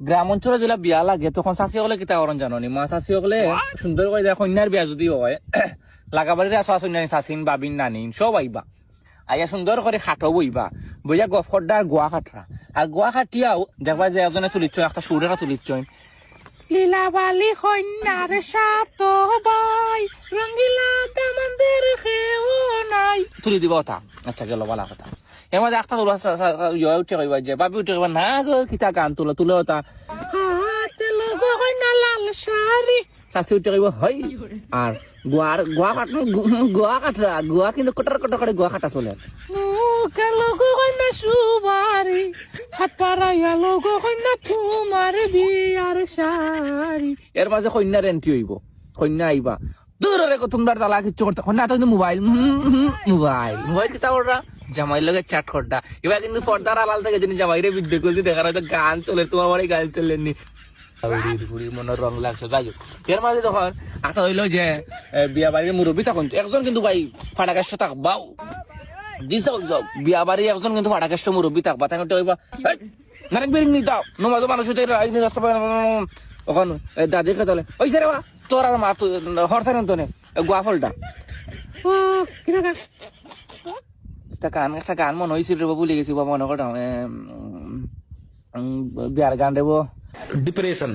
গ্রাম অঞ্চলে যেটা বিয়া লাগে তখন চাষি হলে কিতা করেন জানি মা চাষি হলে সুন্দর করে যায় কন্যার বিয়া যদি হয় লাগাবাড়ির আসা শুনি চাষিন বাবিন নানিন সব আইবা আইয়া সুন্দর করে খাটো বইবা বইয়া গফ খড্ডা আর গোয়া খাটরা আর গোয়া খাটিয়াও দেখবা যে এজনে তুলিচ্ছ একটা সুরেরা তুলিচ্ছ লীলাবালি কন্যার সাত বাই রঙ্গিলা দামানদের খেও নাই তুলি দিব তা আচ্ছা গেল বলা কথা এর মধ্যে একটা তোলা উঠে কইবা যে বাবি উঠে কইবা না গো কিতা গান তোলা তুলে ওটা হাতে লগো কইনা লাল শাড়ি চাষি উঠে কইবা হয় আর গোয়া কাটরা গোয়া কিন্তু কটার কটা করে গোয়া কাটা চলে মুখে লগো কইনা সুবারি হাত পাড়াইয়া লগো কইনা তোমার বিয়ার শাড়ি এর মাঝে কন্যার এন্ট্রি হইব কন্যা আইবা দূর রে তোমরা তালা কিচ্ছু করতে কন্যা তো মোবাইল মোবাইল কিতা ওরা জামাই লগে চ্যাট করটা এবার কিন্তু পর্দার আলাল থেকে যিনি জামাইরে ভিডিও করতে দেখা হয়তো গান চলে তোমার বাড়ি গান চলেননি মনের রং লাগছে যাই হোক এর মাঝে তখন একটা হইলো যে বিয়া বাড়ির মুরব্বী তখন একজন কিন্তু ভাই ফাটাকাশ থাকবাও দিছে বিয়া বাড়ি একজন কিন্তু ফাটাকাশ মুরব্বী থাকবা তাই হইবা নারেক বেরিং নি দাও নমাজ মানুষ রাস্তা তখন দাদি কে চলে ওই রে তোর আর মা হরসান তো নে গোয়া ফলটা একটা গান মনে হয়েছিল রে ভুলে গেছি মনে করো বিয়ার গান দেবো ডিপ্রেশন